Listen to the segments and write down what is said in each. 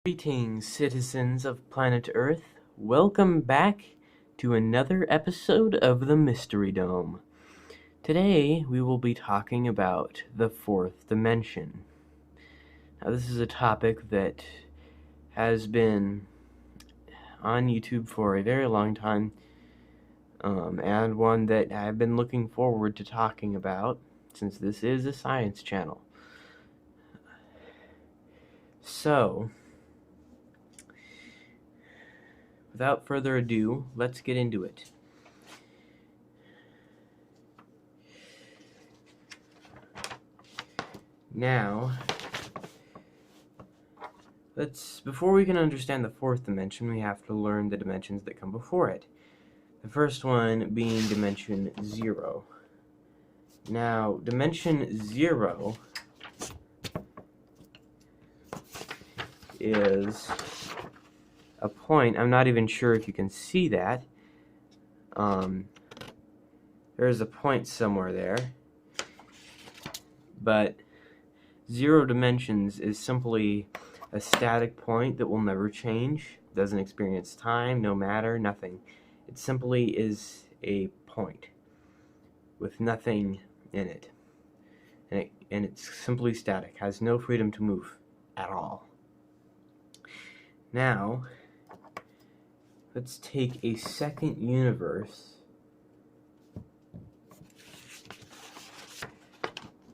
Greetings, citizens of planet Earth. Welcome back to another episode of the Mystery Dome. Today, we will be talking about the fourth dimension. Now, this is a topic that has been on YouTube for a very long time, and one that I've been looking forward to talking about, since this is a science channel. So, without further ado, let's get into it. Now, before we can understand the fourth dimension, we have to learn the dimensions that come before it. The first one being dimension 0. Now, dimension 0 is a point. I'm not even sure if you can see that. There's a point somewhere there. But 0 dimensions is simply a static point that will never change, doesn't experience time, no matter, nothing. It simply is a point with nothing in it. And it's simply static, has no freedom to move at all. Now, let's take a second universe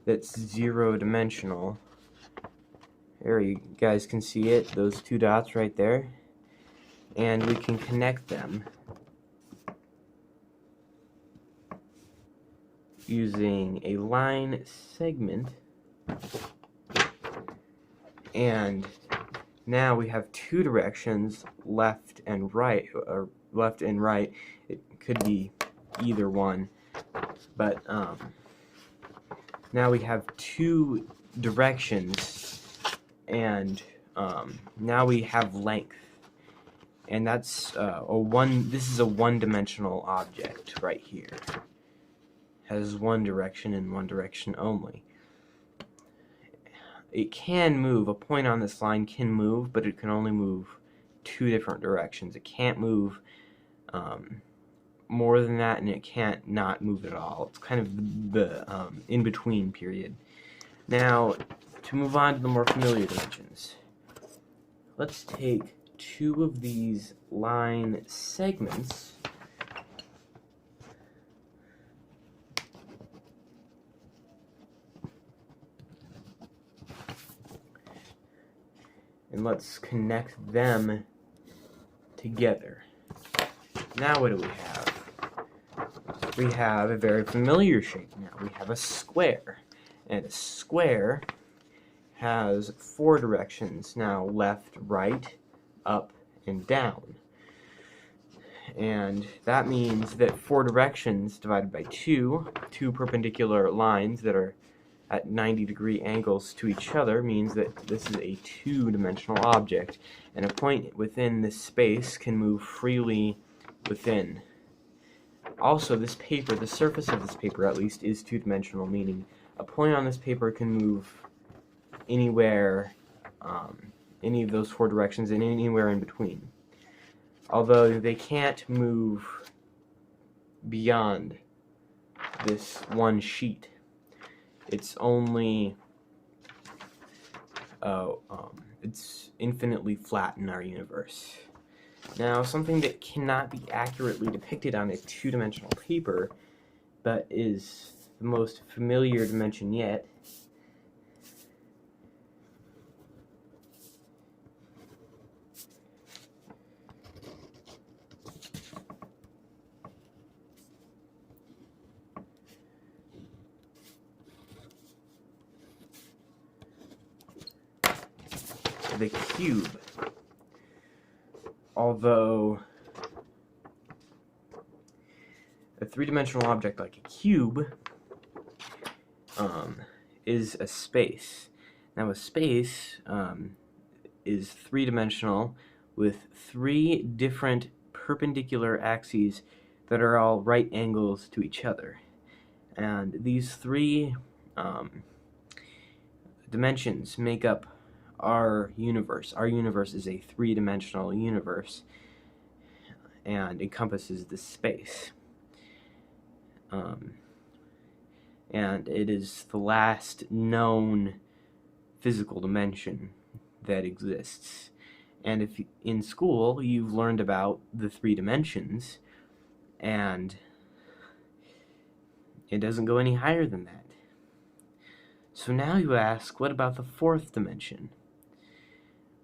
that's 0-dimensional. There, you guys can see it, those two dots right there. And we can connect them using a line segment. And now we have two directions, left and right, or left and right. It could be either one, but now we have two directions, and now we have length, and that's this is a one-dimensional object right here. Has one direction and one direction only. It can move. A point on this line can move, but it can only move two different directions. It can't move more than that, and it can't not move at all. It's kind of the in-between period. Now, to move on to the more familiar dimensions, let's take two of these line segments and let's connect them together. Now what do we have? We have a very familiar shape now. We have a square. And a square has four directions now: left, right, up, and down. And that means that four directions divided by two perpendicular lines that are at 90-degree angles to each other, means that this is a two-dimensional object, and a point within this space can move freely within. Also, this paper, the surface of this paper at least, is two-dimensional, meaning a point on this paper can move anywhere, any of those four directions, and anywhere in between. Although they can't move beyond this one sheet. It's only, it's infinitely flat in our universe. Now, something that cannot be accurately depicted on a two-dimensional paper, but is the most familiar dimension yet, the cube. Although a three-dimensional object like a cube is a space. Now a space is three-dimensional with three different perpendicular axes that are all right angles to each other. And these three dimensions make up our universe. Our universe is a three-dimensional universe and encompasses this space. And it is the last known physical dimension that exists. And if in school you've learned about the three dimensions, and it doesn't go any higher than that. So now you ask, what about the fourth dimension?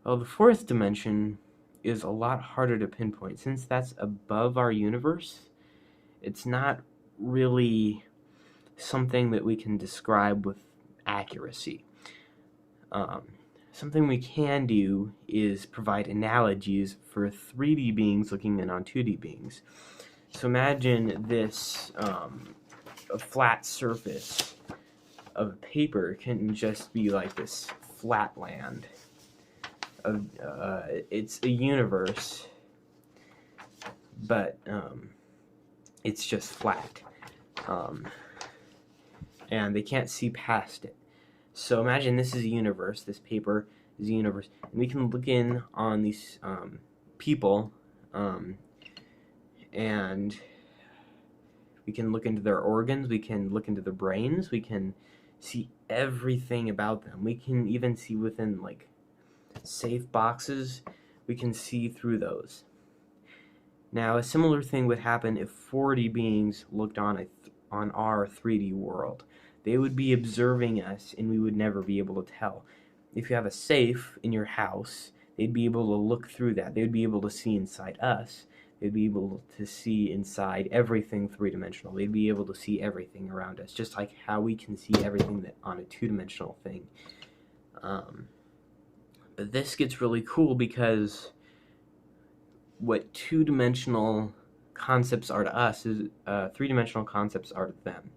Well, the fourth dimension is a lot harder to pinpoint. Since that's above our universe, it's not really something that we can describe with accuracy. Something we can do is provide analogies for 3D beings looking in on 2D beings. So imagine this, a flat surface of paper can just be like this flat land. It's a universe, but it's just flat. And they can't see past it. So imagine this is a universe, this paper is a universe, and we can look in on these people, and we can look into their organs, we can look into their brains, we can see everything about them. We can even see within, like, safe boxes, we can see through those. Now, a similar thing would happen if 4D beings looked on our 3D world. They would be observing us, and we would never be able to tell. If you have a safe in your house, they'd be able to look through that. They'd be able to see inside us. They'd be able to see inside everything three-dimensional. They'd be able to see everything around us, just like how we can see everything that on a two-dimensional thing. But this gets really cool because what two-dimensional concepts are to us is three-dimensional concepts are to them.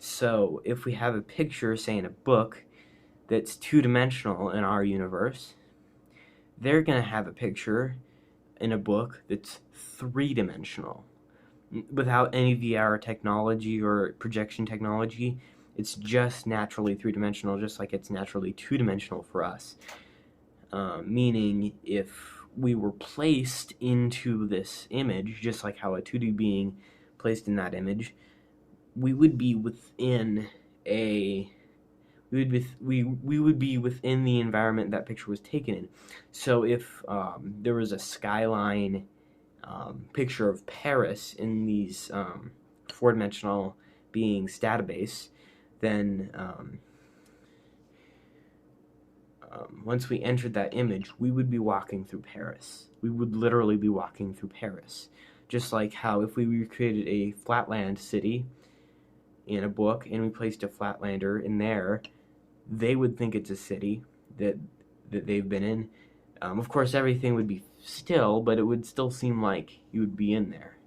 So if we have a picture, say in a book, that's two-dimensional in our universe, they're going to have a picture in a book that's three-dimensional. Without any VR technology or projection technology, it's just naturally three-dimensional, just like it's naturally two-dimensional for us. Meaning, if we were placed into this image, just like how a 2D being placed in that image, we would be within we would be within the environment that picture was taken in. So if there was a skyline picture of Paris in these four-dimensional beings database, then once we entered that image, we would be walking through Paris. We would literally be walking through Paris. Just like how if we recreated a flatland city in a book and we placed a flatlander in there, they would think it's a city that they've been in. Of course, everything would be still, but it would still seem like you would be in there.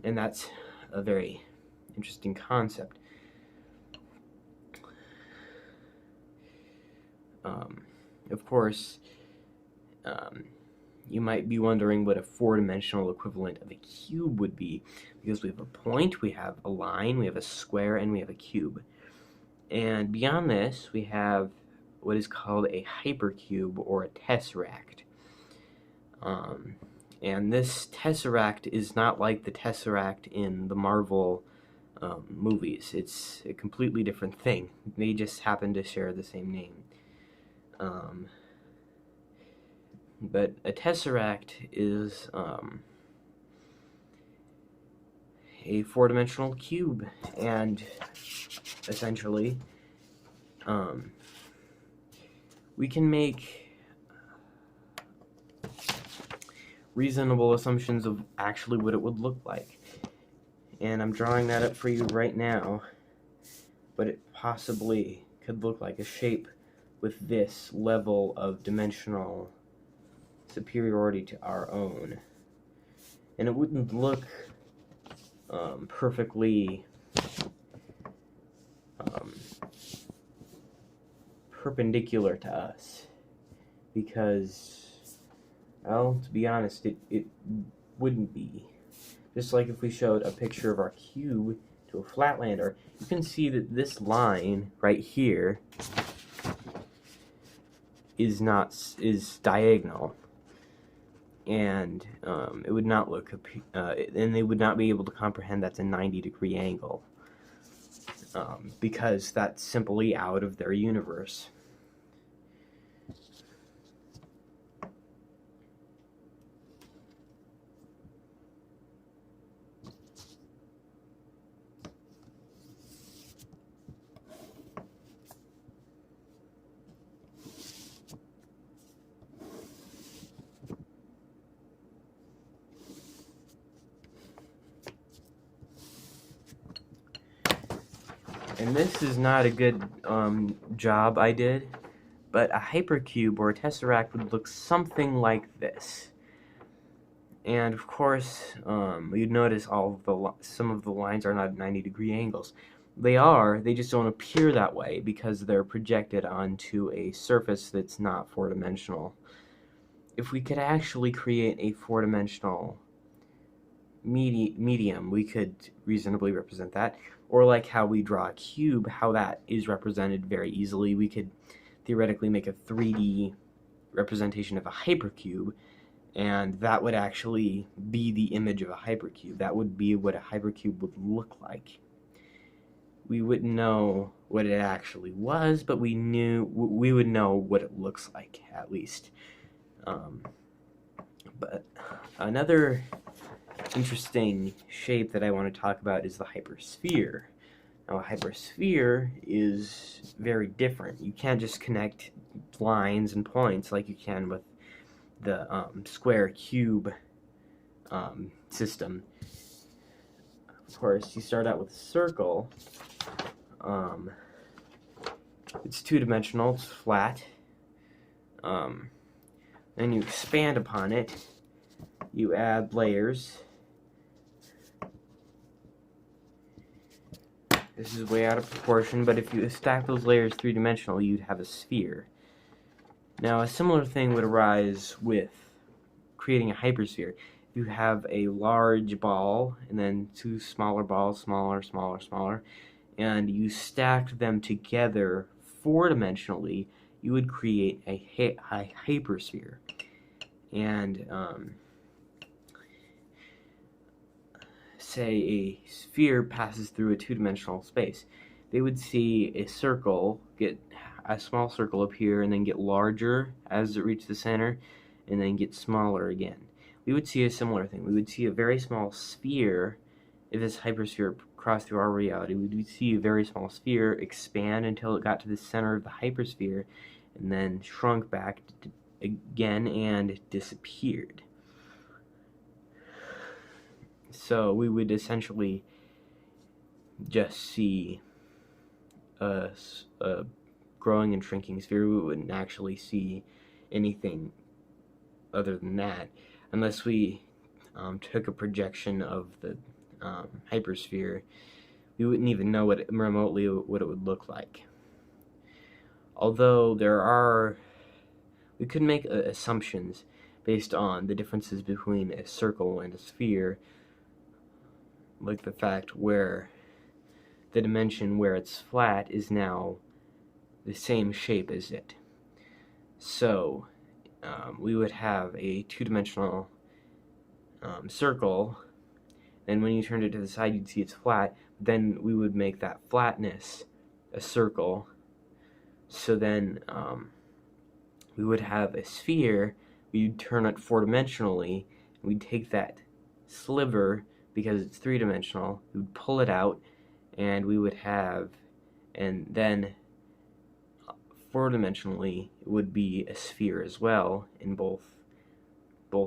And that's a very interesting concept. Of course, you might be wondering what a four-dimensional equivalent of a cube would be, because we have a point, we have a line, we have a square, and we have a cube. And beyond this, we have what is called a hypercube or a tesseract. And this tesseract is not like the Tesseract in the Marvel movies. It's a completely different thing. They just happen to share the same name. But a tesseract is a four-dimensional cube, and essentially we can make reasonable assumptions of actually what it would look like. And I'm drawing that up for you right now, but it possibly could look like a shape with this level of dimensional superiority to our own. And it wouldn't look perfectly perpendicular to us, because, well, to be honest, it wouldn't be. Just like if we showed a picture of our cube to a flatlander, you can see that this line right here is diagonal, and it would not look and they would not be able to comprehend that's a 90-degree angle, because that's simply out of their universe. And this is not a good job I did, but a hypercube or a tesseract would look something like this. And of course, you'd notice some of the lines are not at 90-degree angles. They are, they just don't appear that way because they're projected onto a surface that's not four-dimensional. If we could actually create a four-dimensional medium, we could reasonably represent that. Or like how we draw a cube, how that is represented very easily. We could theoretically make a 3D representation of a hypercube, and that would actually be the image of a hypercube. That would be what a hypercube would look like. We wouldn't know what it actually was, but we would know what it looks like, at least. But another interesting shape that I want to talk about is the hypersphere. Now, a hypersphere is very different. You can't just connect lines and points like you can with the square cube system. Of course, you start out with a circle. It's two-dimensional, it's flat. Then you expand upon it. You add layers. This is way out of proportion, but if you stack those layers three-dimensional, you'd have a sphere. Now, a similar thing would arise with creating a hypersphere. If you have a large ball, and then two smaller balls, smaller, smaller, smaller, and you stacked them together four-dimensionally, you would create a hypersphere. And say a sphere passes through a two-dimensional space, they would see a circle, get a small circle up here, and then get larger as it reaches the center, and then get smaller again. We would see a similar thing. We would see a very small sphere. If this hypersphere crossed through our reality, we would see a very small sphere expand until it got to the center of the hypersphere, and then shrunk back again and disappeared. So we would essentially just see a growing and shrinking sphere. We wouldn't actually see anything other than that unless we took a projection of the hypersphere. We wouldn't even know remotely what it would look like. Although we could make assumptions based on the differences between a circle and a sphere, like the fact where the dimension where it's flat is now the same shape as it. So we would have a two-dimensional circle, and when you turned it to the side you'd see it's flat. Then we would make that flatness a circle. So then we would have a sphere. We'd turn it four-dimensionally. We'd take that sliver, because it's three-dimensional, we would pull it out, and we would have, and then four-dimensionally it would be a sphere as well in both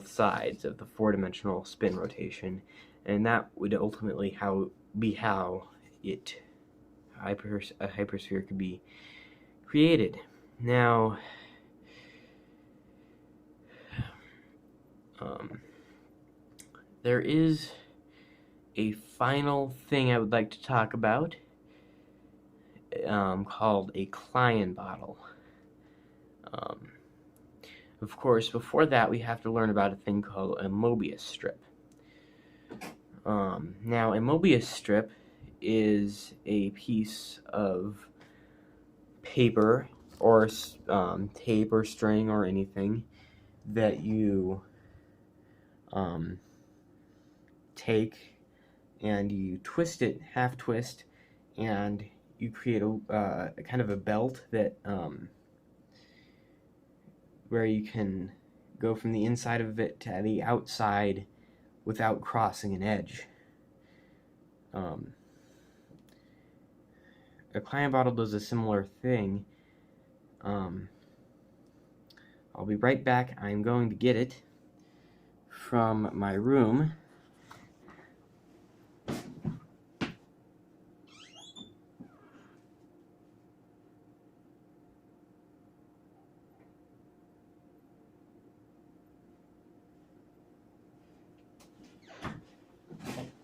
sides of the four-dimensional spin rotation, and that would ultimately be how a hypersphere could be created. Now, there is a final thing I would like to talk about, called a Klein bottle. Of course, before that we have to learn about a thing called a Mobius strip. Now, a Mobius strip is a piece of paper or tape or string or anything that you take and you twist it, half twist, and you create a kind of a belt that where you can go from the inside of it to the outside without crossing an edge. A client bottle does a similar thing. I'll be right back. I'm going to get it from my room.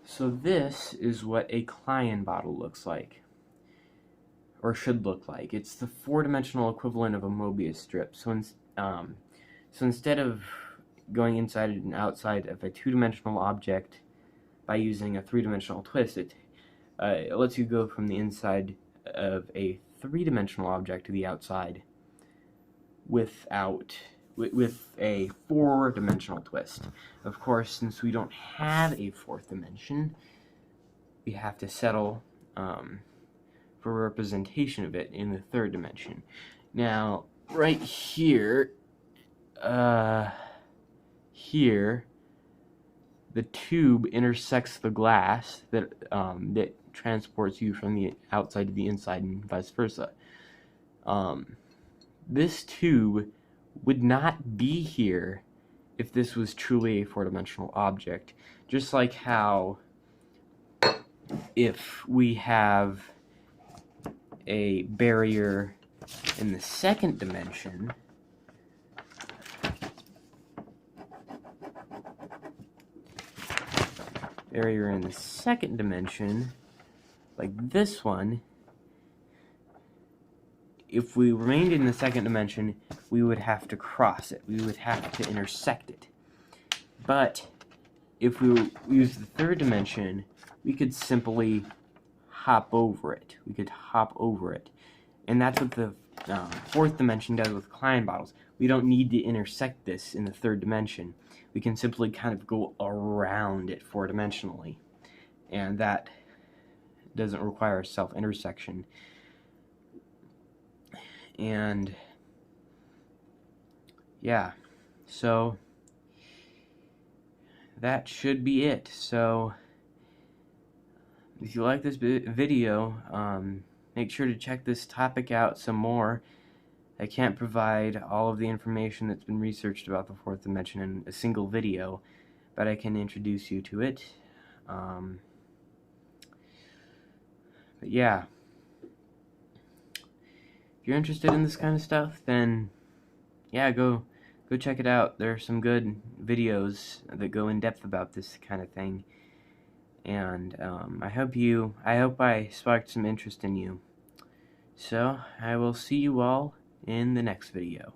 So this is what a client bottle looks like, or should look like. It's the four-dimensional equivalent of a Mobius strip. So instead of going inside and outside of a two-dimensional object by using a three-dimensional twist, it lets you go from the inside of a three-dimensional object to the outside with a four-dimensional twist. Of course, since we don't have a fourth dimension, we have to settle for representation of it in the third dimension. Now, right here, the tube intersects the glass that transports you from the outside to the inside and vice versa. This tube would not be here if this was truly a four-dimensional object. Just like how if we have a barrier in the second dimension, like this one, if we remained in the second dimension, we would have to cross it. We would have to intersect it. But if we use the third dimension, we could simply hop over it. And that's what the fourth dimension does with client bottles. We don't need to intersect this in the third dimension. We can simply kind of go around it four-dimensionally. And that doesn't require self-intersection. And yeah, so that should be it. So if you like this video, make sure to check this topic out some more. I can't provide all of the information that's been researched about the fourth dimension in a single video, but I can introduce you to it. But yeah, if you're interested in this kind of stuff, then yeah, go check it out. There are some good videos that go in depth about this kind of thing, and I hope I sparked some interest in you. So I will see you all in the next video.